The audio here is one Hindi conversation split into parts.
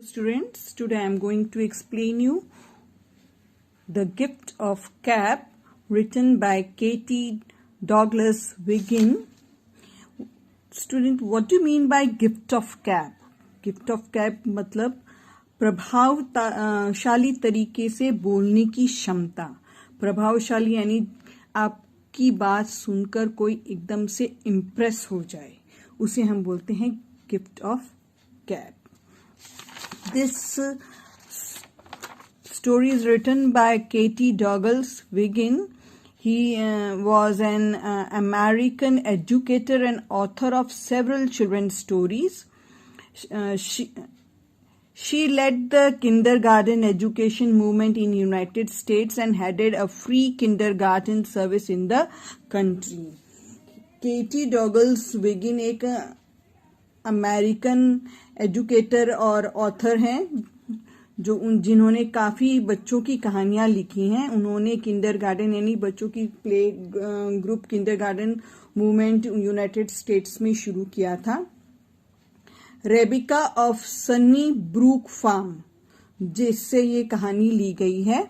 Students, today I am going to explain you The Gift of Cap, written by Katie Douglas Wiggin. Student, what do you mean by gift of cap? Gift of cap मतलब प्रभावशाली तरीके से बोलने की क्षमता. प्रभावशाली यानी आपकी बात सुनकर कोई एकदम से इम्प्रेस हो जाए, उसे हम बोलते हैं gift of cap. This story is written by Katie Douglas Wiggin. He was an American educator and author of several children's stories. She led the kindergarten education movement in United States and headed a free kindergarten service in the country. Katie Douglas Wiggin एक अमेरिकन एजुकेटर और ऑथर हैं जिन्होंने काफ़ी बच्चों की कहानियाँ लिखी हैं. उन्होंने किंडरगार्टन यानी बच्चों की play group kindergarten movement United States में शुरू किया था. Rebecca of Sunnybrook Farm, जिससे ये कहानी ली गई है,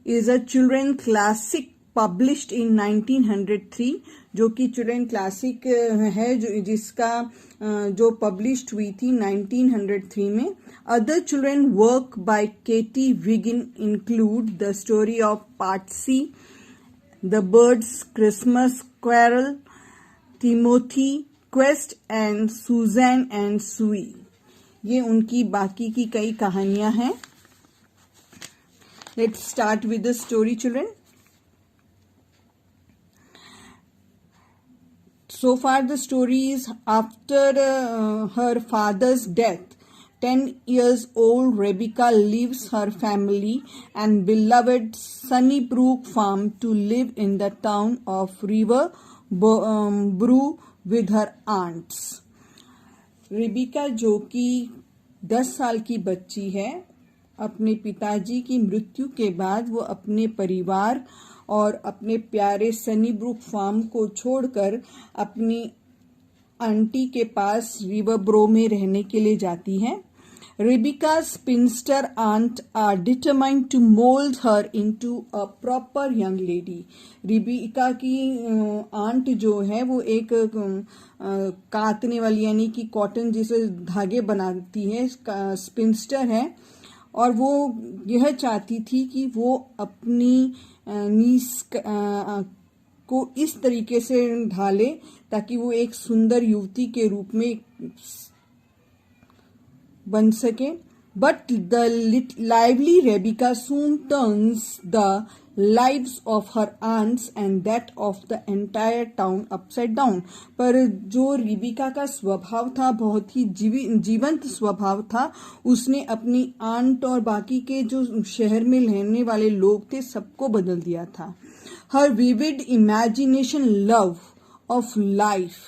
is a children classic published in 1903, जो कि चिल्ड्रन क्लासिक है जिसका जो पब्लिश्ड हुई थी 1903 में. Other children work by Kate Wiggin include the story of Patsy, the birds' Christmas carol, Timothy quest and Suzanne and Sue. ये उनकी बाकी की कई कहानियां हैं. Let's start with the story children. So far the story is after her father's death, 10 years old Rebecca leaves her family and beloved Sunnybrook farm to live in the town of River Brew with her aunts. Rebecca जो कि 10 साल की बच्ची है, अपने पिताजी की मृत्यु के बाद वो अपने परिवार और अपने प्यारे सनीब्रूक फार्म को छोड़कर अपनी आंटी के पास रिवर ब्रो में रहने के लिए जाती है. Rebecca spinster aunt are determined to mould her into a proper young lady. Rebecca की आंट जो है वो एक कातने वाली यानी कि कॉटन जैसे धागे बनाती है, स्पिंस्टर है, और वो यह चाहती थी कि वो अपनी नीस को इस तरीके से ढाले ताकि वो एक सुंदर युवती के रूप में बन सके. But the lively Rebecca soon turns the lives of her aunts and that of the entire town upside down. पर जो रिबिका का स्वभाव था, बहुत ही जीवंत स्वभाव था, उसने अपनी आंट और बाकी के जो शहर में रहने वाले लोग थे सबको बदल दिया था. Her vivid imagination, love of life,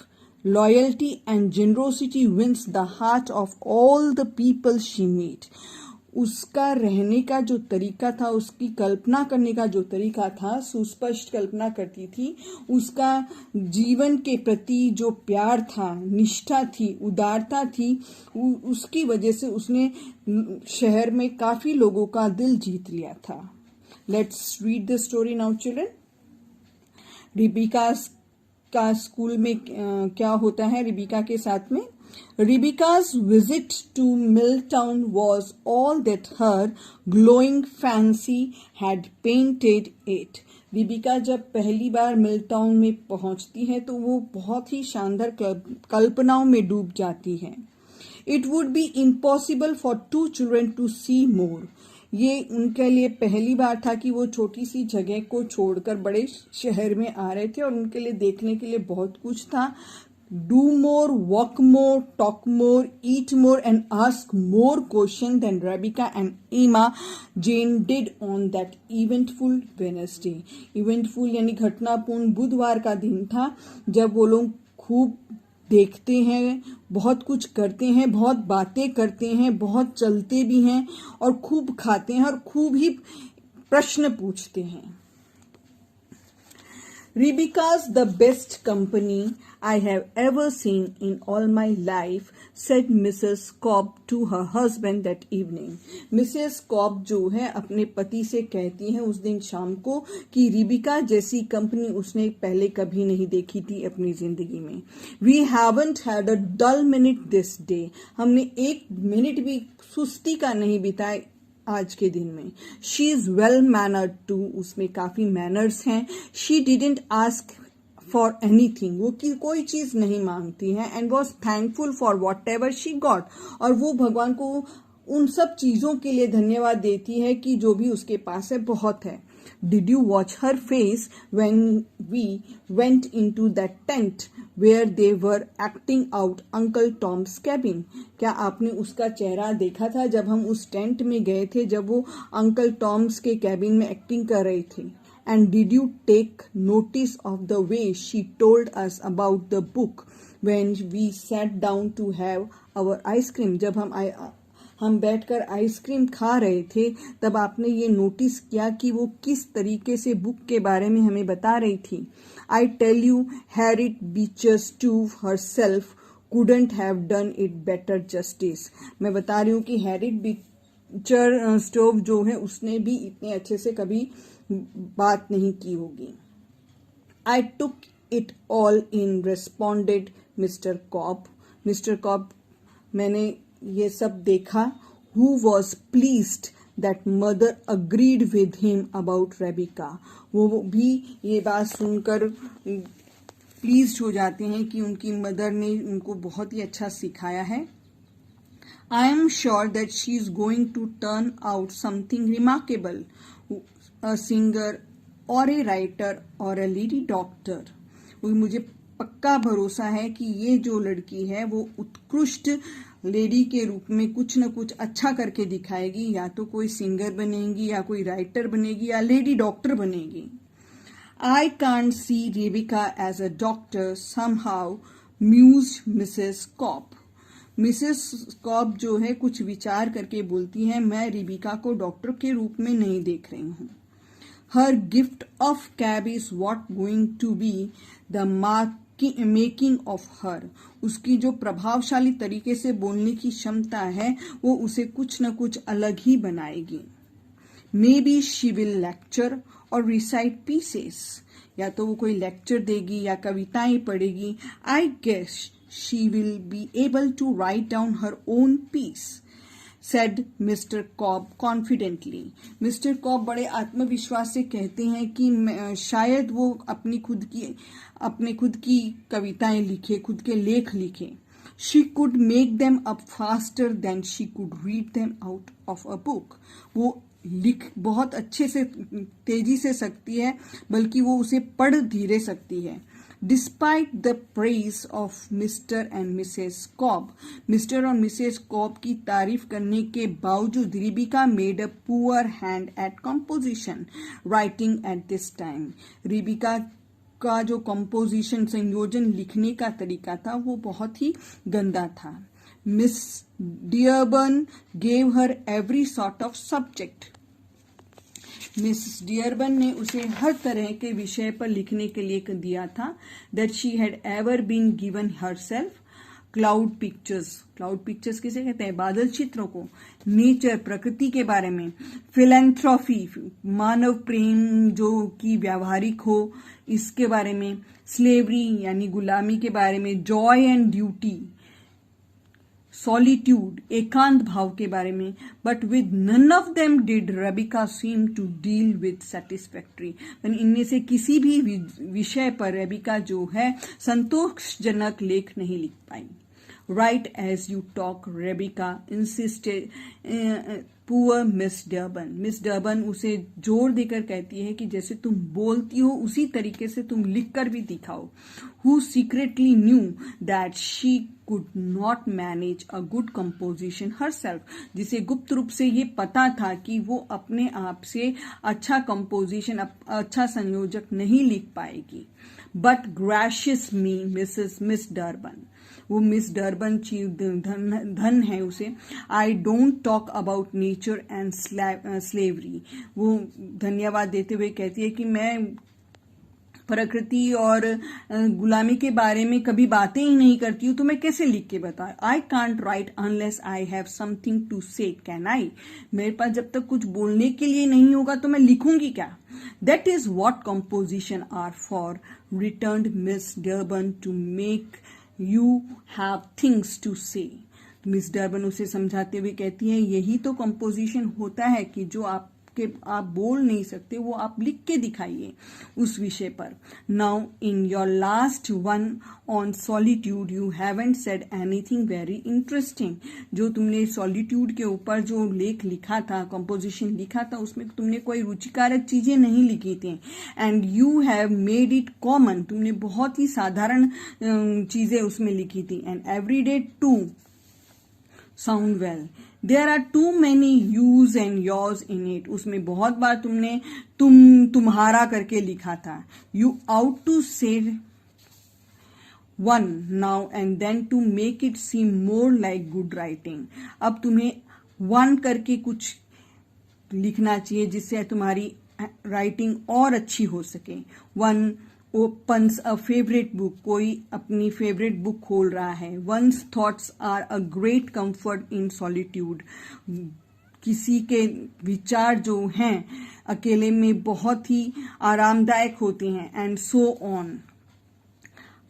loyalty and generosity wins the heart of all the people she meet. उसका रहने का जो तरीका था, उसकी कल्पना करने का जो तरीका था, सुस्पष्ट कल्पना करती थी. उसका जीवन के प्रति जो प्यार था, निष्ठा थी, उदारता थी, उसकी वजह से उसने शहर में काफी लोगों का दिल जीत लिया था. Let's read the story now children. Rebekah का स्कूल में क्या होता है रिबिका के साथ में. Rebecca's visit to Milltown was all that her glowing fancy had painted it. Rebekah जब पहली बार मिलटाउन में पहुंचती है तो वो बहुत ही शानदार कल्पनाओं में डूब जाती है. It would be impossible for 2 children to see more. ये उनके लिए पहली बार था कि वो छोटी सी जगह को छोड़कर बड़े शहर में आ रहे थे और उनके लिए देखने के लिए बहुत कुछ था. Do more, walk more, talk more, eat more and ask more questions than Rebecca and Emma Jane did on that eventful Wednesday. Eventful यानी घटनापूर्ण बुधवार का दिन था जब वो लोग खूब देखते हैं, बहुत कुछ करते हैं, बहुत बातें करते हैं, बहुत चलते भी हैं और खूब खाते हैं और खूब ही प्रश्न पूछते हैं. Rebecca's the best company I have ever seen in all my life. said Mrs. Cobb to her husband that evening. Mrs. Cobb जो है अपने पति से कहती हैं उस दिन शाम को कि रिबिका जैसी कंपनी उसने पहले कभी नहीं देखी थी अपनी जिंदगी में. We haven't had a dull minute this day. हमने एक मिनट भी सुस्ती का नहीं बिताया आज के दिन में. She is well mannered too, उसमें काफी मैनर्स हैं. She didn't ask for anything, वो कोई चीज नहीं मांगती है. And was thankful for whatever she got, और वो भगवान को उन सब चीजों के लिए धन्यवाद देती है कि जो भी उसके पास है बहुत है. Did you watch her face when we went into that tent where they were acting out Uncle Tom's cabin? क्या आपने उसका चेहरा देखा था जब हम उस टेंट में गए थे जब वो अंकल टॉम्स के कैबिन में एक्टिंग कर रहे थे? And did you take notice of the way she told us about the book when we sat down to have our ice cream? जब हम बैठकर आइसक्रीम खा रहे थे तब आपने ये नोटिस किया कि वो किस तरीके से बुक के बारे में हमें बता रही थी. I tell you Harriet Beecher Stowe herself couldn't have done it better justice. मैं बता रही हूँ कि हैरिट बीचर स्टोव जो है उसने भी इतने अच्छे से कभी बात नहीं की होगी. I took it all in, responded Mr. Cobb. Mr. Cobb, मैंने ये सब देखा. Who was pleased that mother agreed with him about Rebecca. वो भी ये बात सुनकर प्लीज्ड हो जाते हैं कि उनकी मदर ने उनको बहुत ही अच्छा सिखाया है. I am sure that she is going to turn out something remarkable, a singer or a writer or a lady doctor. मुझे पक्का भरोसा है कि ये जो लड़की है वो उत्कृष्ट लेडी के रूप में कुछ न कुछ अच्छा करके दिखाएगी. या तो कोई सिंगर बनेगी या कोई राइटर बनेगी या लेडी डॉक्टर बनेगी. I can't see Rebecca as a doctor somehow, mused Mrs. Cobb. Mrs Cobb जो है कुछ विचार करके बोलती है, मैं रिबिका को डॉक्टर के रूप में नहीं देख रही हूँ. Her gift of cab is what going to be the making of her. उसकी जो प्रभावशाली तरीके से बोलने की क्षमता है वो उसे कुछ न कुछ अलग ही बनाएगी. Maybe she will lecture और रिसाइट पीसेस, या तो वो कोई लेक्चर देगी या कविताएं पढ़ेगी. I guess she will be able to write down her own piece, said Mr. Cobb confidently. Mr. Cobb बड़े आत्मविश्वास से कहते हैं कि शायद वो अपने खुद की कविताएं लिखे, खुद के लेख लिखे. She could make them up faster than she could read them out of a book. वो लिख बहुत अच्छे से तेजी से सकती है, बल्कि वो उसे पढ़ धीरे सकती है. Despite the praise of Mr. and Mrs. Cobb, Mr. और Mrs. Cobb की तारीफ करने के बावजूद Rebekah made a poor hand at composition writing at this time. Rebekah का जो कंपोजिशन संयोजन लिखने का तरीका था वो बहुत ही गंदा था. Miss Dearborn gave her every sort of subject. Miss Dearborn ने उसे हर तरह के विषय पर लिखने के लिए दिया था. That she had ever been given herself. Cloud pictures किसे कहते हैं? बादल चित्रों को. नेचर, प्रकृति के बारे में. फिलैंथ्रोफी, मानव प्रेम जो कि व्यावहारिक हो, इसके बारे में. स्लेवरी यानी गुलामी के बारे में. जॉय एंड ड्यूटी, सॉलिट्यूड, एकांत भाव के बारे में. But with none of them did Rebecca seem to deal with satisfactory. इनमें से किसी भी विषय पर रेबिका जो है संतोषजनक लेख नहीं लिख पाई. Right as you talk Rebecca insisted poor Miss Dearborn. Miss Dearborn उसे जोर देकर कहती है कि जैसे तुम बोलती हो उसी तरीके से तुम लिखकर भी दिखाओ. Who secretly knew that she could not manage a good composition herself. जिसे गुप्त रूप से ये पता था कि वो अपने आप से अच्छा कंपोजिशन, अच्छा संयोजक नहीं लिख पाएगी. But gracious me, miss Durban, वो मिस डर्बन धन है उसे. I don't talk about nature and slavery. वो धन्यवाद देते हुए कहती है कि मैं प्रकृति और गुलामी के बारे में कभी बातें ही नहीं करती हूँ तो मैं कैसे लिख के बताऊँ? I can't write unless I have something to say, can I? मेरे पास जब तक कुछ बोलने के लिए नहीं होगा तो मैं लिखूंगी क्या? That is what composition are for, returned Miss Dearborn, to make you have things to say. Miss Dearborn उसे समझाते हुए कहती है यही तो कंपोजिशन होता है कि जो आप बोल नहीं सकते वो आप लिख के दिखाइए उस विषय पर। Now in your last one on solitude you haven't said anything very interesting. जो तुमने सॉलिट्यूड के ऊपर जो लेख लिखा था, कंपोजिशन लिखा था, उसमें तुमने कोई रुचिकारक चीजें नहीं लिखी थी। And you have made it common, तुमने बहुत ही साधारण चीजें उसमें लिखी थी। And everyday to sound well, there are too many yous and yours in it, उसमें बहुत बार तुमने तुम्हारा करके लिखा था। You ought to say one now and then to make it seem more like good writing. अब तुम्हें वन करके कुछ लिखना चाहिए जिससे तुम्हारी राइटिंग और अच्छी हो सके। One opens a favorite book, कोई अपनी फेवरेट बुक खोल रहा है। one's thoughts are a great comfort in solitude, किसी के विचार जो हैं अकेले में बहुत ही आरामदायक होते हैं। And so on.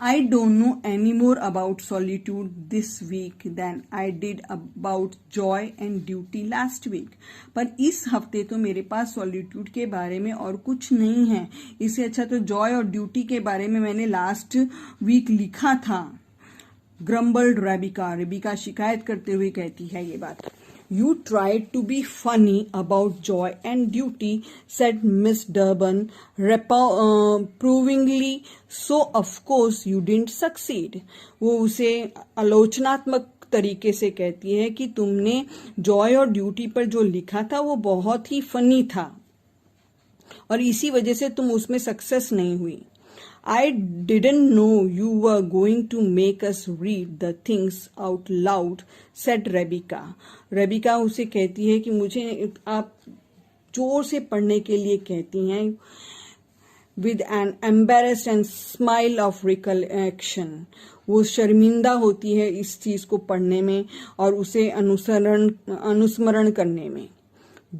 I don't know any more about solitude this week than I did about joy and duty last week. पर इस हफ्ते तो मेरे पास सॉलिट्यूड के बारे में और कुछ नहीं है, इससे अच्छा तो जॉय और ड्यूटी के बारे में मैंने लास्ट वीक लिखा था। ग्रम्बल्ड रेबिका शिकायत करते हुए कहती है ये बात। You tried to be funny about joy and duty, said Miss Durban, reprovingly. So of course you didn't succeed. वो उसे आलोचनात्मक तरीके से कहती है कि तुमने जॉय और ड्यूटी पर जो लिखा था वो बहुत ही फनी था और इसी वजह से तुम उसमें सक्सेस नहीं हुई। I didn't know you were going to make us read the things out loud, said Rebecca. Rebecca उसे कहती है कि मुझे आप जोर से पढ़ने के लिए कहती हैं। With an embarrassed and smile of recollection, वो शर्मिंदा होती है इस चीज को पढ़ने में और उसे अनुस्मरण करने में।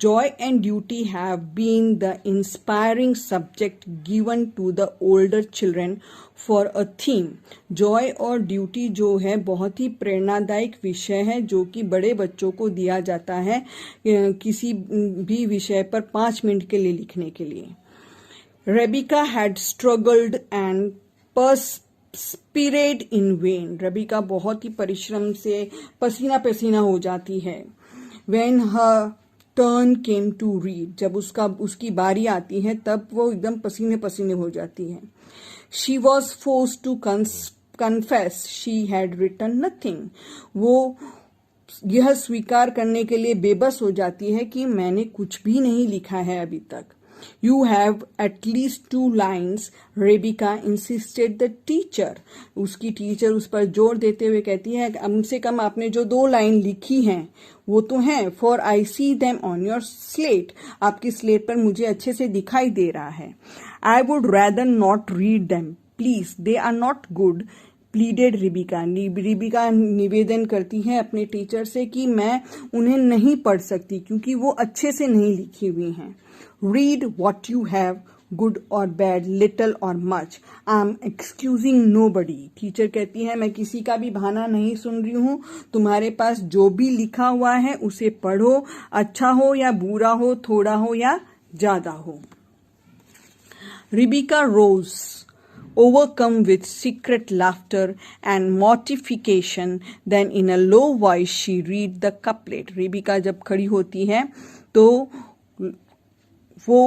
Joy and duty have been the inspiring subject given to the older children for a theme. Joy और duty जो है बहुत ही प्रेरणादायक विषय है जो कि बड़े बच्चों को दिया जाता है किसी भी विषय पर 5 मिनट के लिए लिखने के लिए। Rebecca had struggled and perspired in vain. Rebecca बहुत ही परिश्रम से पसीना पसीना हो जाती है। When her turn came to read, जब उसकी बारी आती है तब वो एकदम पसीने पसीने हो जाती है। She was forced to confess she had written nothing, वो यह स्वीकार करने के लिए बेबस हो जाती है कि मैंने कुछ भी नहीं लिखा है अभी तक। You have at least 2 lines, Rebecca insisted the teacher. उसकी टीचर उस पर जोर देते हुए कहती है कम से कम आपने जो 2 लाइन लिखी हैं वो तो हैं। For I see them on your slate. आपकी स्लेट पर मुझे अच्छे से दिखाई दे रहा है। I would rather not read them. Please, they are not good. Pleaded Rebekah निवेदन करती है अपने टीचर से कि मैं उन्हें नहीं पढ़ सकती क्योंकि वो अच्छे से नहीं लिखी हुई हैं। Read what you have, good और बैड, लिटिल और much, I am excusing nobody. Teacher कहती है मैं किसी का भी बहाना नहीं सुन रही हूँ, तुम्हारे पास जो भी लिखा हुआ है उसे पढ़ो, अच्छा हो या बुरा हो, थोड़ा हो या ज्यादा हो। Rebecca Rose, overcome with secret laughter and mortification, then in a low voice she read the couplet. Rebekah जब खड़ी होती है तो वो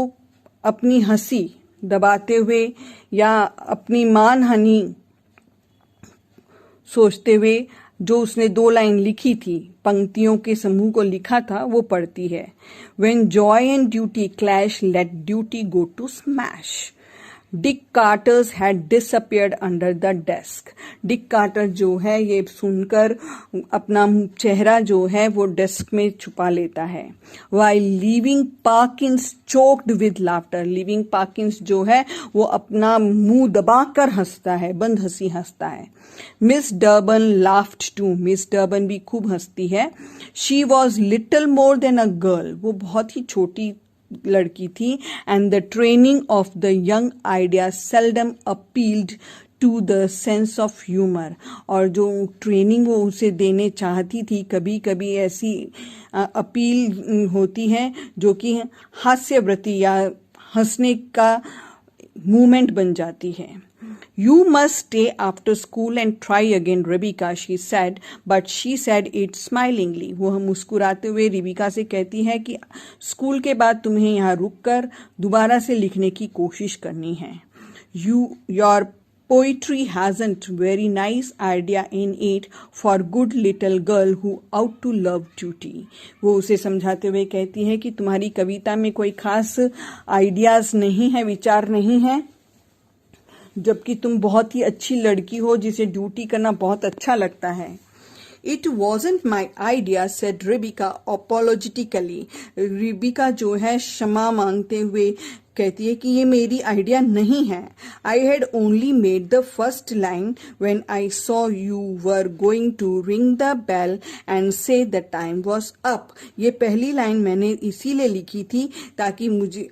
अपनी हंसी दबाते हुए या अपनी मानहानि सोचते हुए जो उसने 2 लाइन लिखी थी, पंक्तियों के समूह को लिखा था, वो पढ़ती है। When joy and duty clash, let duty go to smash. Dick Carter's had disappeared under the desk. Dick Carter जो है ये सुनकर अपना चेहरा जो है वो डेस्क में छुपा लेता है। While leaving पार्किंस choked with laughter, leaving पार्किंस जो है वो अपना मुंह दबाकर हंसता है, बंद हंसी हंसता है। Miss Dearborn laughed too, Miss Dearborn भी खूब हंसती है। She was little more than a girl, वो बहुत ही छोटी लड़की थी। And the training of the young idea seldom appealed to the sense of humour, और जो ट्रेनिंग वो उसे देने चाहती थी कभी कभी ऐसी अपील होती है जो कि हास्यवृत्ति या हंसने का मूवमेंट बन जाती है। You must stay after school and try again, Rebecca, she said, but she said it smilingly. वो हम मुस्कुराते हुए रिबिका से कहती है कि स्कूल के बाद तुम्हें यहाँ रुककर दोबारा से लिखने की कोशिश करनी है। Your poetry hasn't very nice idea in it for good little girl who out to love duty. वो उसे समझाते हुए कहती है कि तुम्हारी कविता में कोई खास आइडियाज नहीं है, विचार नहीं है, जबकि तुम बहुत ही अच्छी लड़की हो जिसे ड्यूटी करना बहुत अच्छा लगता है। It wasn't my idea, said Rebecca apologetically. Rebekah जो है क्षमा मांगते हुए कहती है कि ये मेरी आइडिया नहीं है। I had only made the first line when I saw you were going to ring the bell and say the time was up. ये पहली लाइन मैंने इसीलिए लिखी थी ताकि मुझे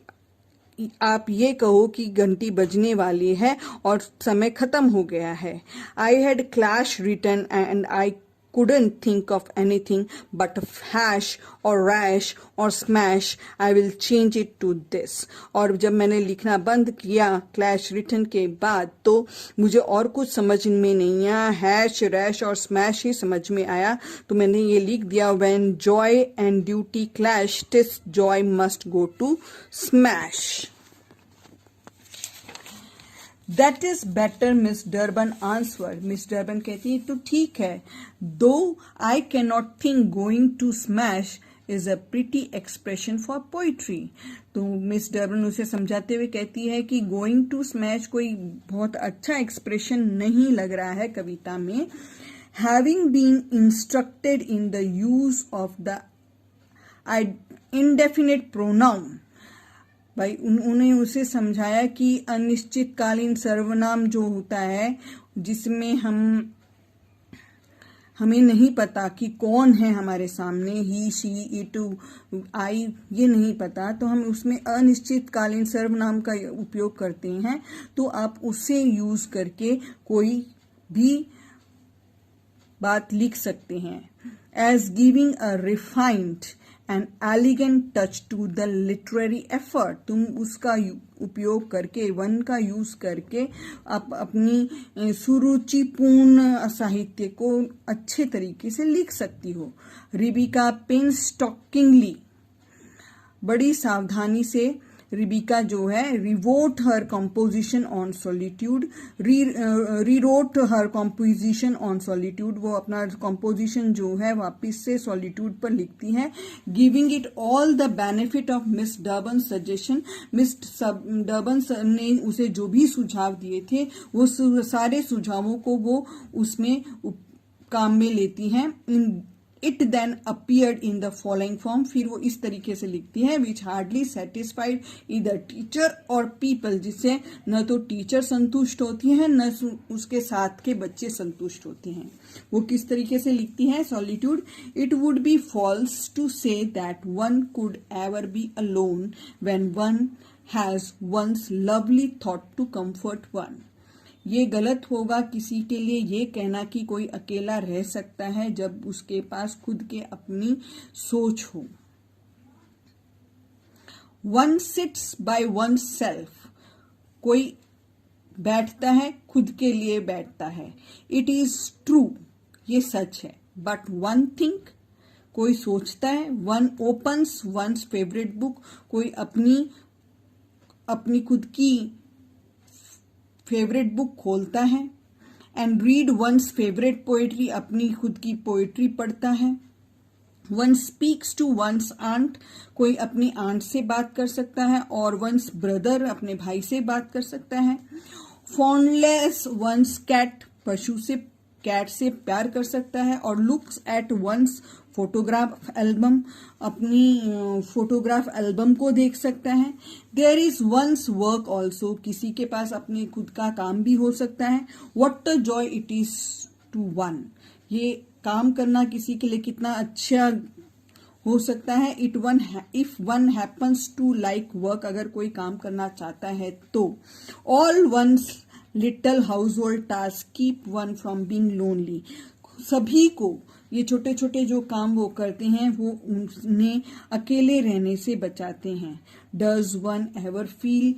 आप ये कहो कि घंटी बजने वाली है और समय खत्म हो गया है। I had clash written and I couldn't think of anything but hash or rash or smash. I will change it to this. और जब मैंने लिखना बंद किया क्लैश रिटर्न के बाद तो मुझे और कुछ समझ में नहीं आया, हैश रैश और स्मैश ही समझ में आया, तो मैंने ये लिख दिया when joy and duty clash, this joy must go to smash. That is better, Miss Durban answered. Miss Durban कहती है तो ठीक है, though I cannot think going to smash is a pretty expression for poetry. तो मिस डर्बन उसे समझाते हुए कहती है कि गोइंग टू स्मैश कोई बहुत अच्छा एक्सप्रेशन नहीं लग रहा है कविता में। Having been instructed in the use of the indefinite pronoun, भाई उन्होंने उसे समझाया कि अनिश्चितकालीन सर्वनाम जो होता है जिसमें हमें नहीं पता कि कौन है हमारे सामने, ही शी इट आई, ये नहीं पता, तो हम उसमें अनिश्चितकालीन सर्वनाम का उपयोग करते हैं। तो आप उसे यूज करके कोई भी बात लिख सकते हैं। As giving a refined and elegant touch to the literary effort, तुम उसका उपयोग करके, वन का यूज करके आप अपनी सुरुचिपूर्ण साहित्य को अच्छे तरीके से लिख सकती हो। रिबिका पेनस्टॉकिंगली, बड़ी सावधानी से रिबिका जो है rewrote her composition on solitude, rewrote her composition on solitude, वो अपना कंपोजिशन जो है वापिस से सॉलिट्यूड पर लिखती है। Giving it all the benefit of miss Durban suggestion, miss Durban ने उसे जो भी सुझाव दिए थे वो सारे सुझावों को वो उसमें काम में लेती हैं। It then appeared in the following form, फिर वो इस तरीके से लिखती है, which hardly satisfied either teacher or people, जिससे न तो टीचर संतुष्ट होती हैं न उसके साथ के बच्चे संतुष्ट होते हैं। वो किस तरीके से लिखती है? Solitude, it would be false to say that one could ever be alone when one has one's lovely thought to comfort one. ये गलत होगा किसी के लिए ये कहना कि कोई अकेला रह सकता है जब उसके पास खुद के अपनी सोच हो। One sits by oneself, कोई बैठता है खुद के लिए बैठता है। इट इज ट्रू, ये सच है। बट वन थिंक, कोई सोचता है। One opens one's favourite book, कोई अपनी खुद की फेवरेट बुक खोलता है। And read one's favourite poetry, अपनी खुद की पोएट्री पढ़ता है। One speaks to one's aunt, कोई अपनी आंट से बात कर सकता है। और वंस ब्रदर, अपने भाई से बात कर सकता है। फॉन्डलेस वंस कैट, पशु से, कैट से प्यार कर सकता है। और looks at one's photograph album, अपनी फोटोग्राफ एल्बम को देख सकता है। There is one's work also, किसी के पास अपने खुद का काम भी हो सकता है। What a joy it is to one, ये काम करना किसी के लिए कितना अच्छा हो सकता है। If one happens to like work, अगर कोई काम करना चाहता है तो। All one's little household task keep one from being lonely, सभी को ये छोटे छोटे जो काम वो करते हैं वो उन्हें अकेले रहने से बचाते हैं। Does one ever feel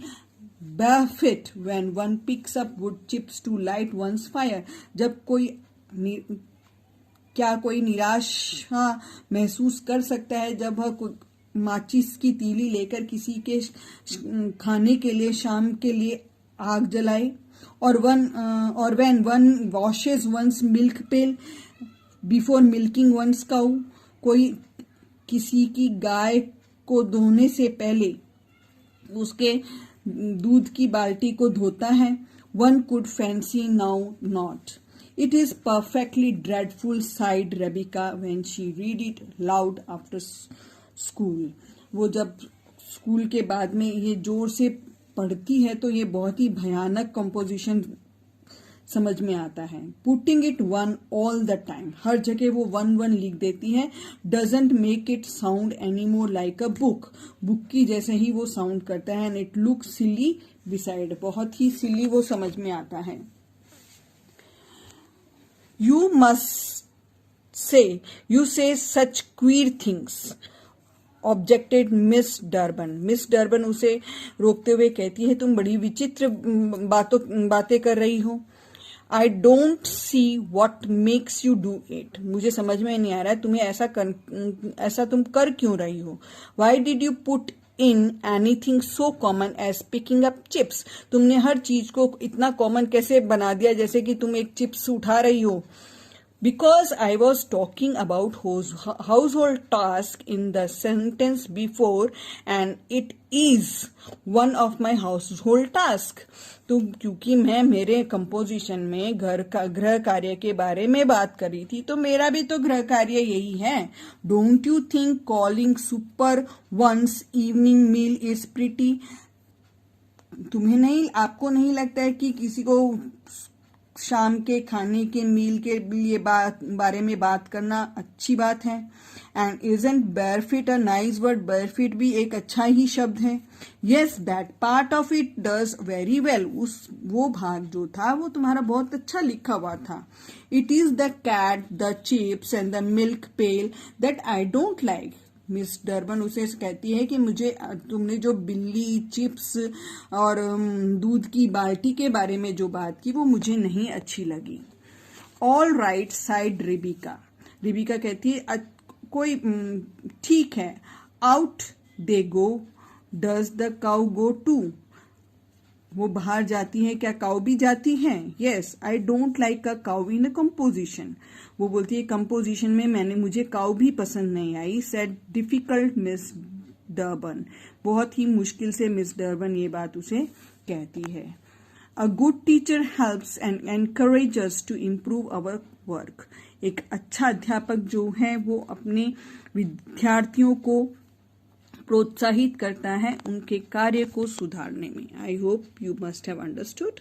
benefit when one picks up wood chips to light one's fire, जब क्या कोई निराशा महसूस कर सकता है जब वह माचिस की तीली लेकर किसी के खाने के लिए, शाम के लिए आग जलाए। और when one washes one's milk pail before milking one's cow, कोई किसी की गाय को धोने से पहले उसके दूध की बाल्टी को धोता है। One could fancy now not, it is perfectly dreadful said Rebecca when she read it loud after school, वो जब स्कूल के बाद में ये जोर से पढ़ती है तो ये बहुत ही भयानक कंपोजिशन समझ में आता है। Putting it one all the time, हर जगह वो वन वन लिख देती है। Doesn't make it sound any more like a book, book की जैसे ही वो साउंड करता है। And it look silly beside, बहुत ही सिली वो समझ में आता है। You say such queer things, objected miss Dearborn. Miss Dearborn उसे रोकते हुए कहती है, तुम बड़ी विचित्र बातें कर रही हो। I don't see what makes you do it, मुझे समझ में नहीं आ रहा है तुम्हें ऐसा तुम कर क्यों रही हो। Why did you put in anything so common as picking up chips, तुमने हर चीज को इतना कॉमन कैसे बना दिया जैसे कि तुम एक चिप्स उठा रही हो। Because I was talking about household task in the sentence before and it is one of my household task. तो क्योंकि मैं मेरे कंपोजिशन में गृह कार्य के बारे में बात करी थी तो मेरा भी तो गृह कार्य यही है। Don't you think calling super one's evening meal is pretty? आपको नहीं लगता है कि किसी को शाम के खाने के मील के लिए बारे में बात करना अच्छी बात है। And isn't barefoot a nice word, barefoot भी एक अच्छा ही शब्द है। Yes that part of it does very well, वो भाग जो था वो तुम्हारा बहुत अच्छा लिखा हुआ था। It is the cat, the chips and the milk pail that I don't like. Miss Dearborn उसे कहती है कि मुझे तुमने जो बिल्ली, चिप्स और दूध की बाल्टी के बारे में जो बात की वो मुझे नहीं अच्छी लगी। All right said Rebecca, Rebecca कहती है कोई ठीक है। Out they go, does the cow go too, वो बाहर जाती है, क्या काउ भी जाती है। Yes I don't like a cow in a composition, वो बोलती है कंपोजिशन में मुझे काउ भी पसंद नहीं आई। सेड डिफिकल्ट मिस डर्बन, बहुत ही मुश्किल से मिस डर्बन ये बात उसे कहती है। A good teacher helps and encourages to improve our work, एक अच्छा अध्यापक जो है वो अपने विद्यार्थियों को प्रोत्साहित करता है उनके कार्य को सुधारने में। I hope you must have understood.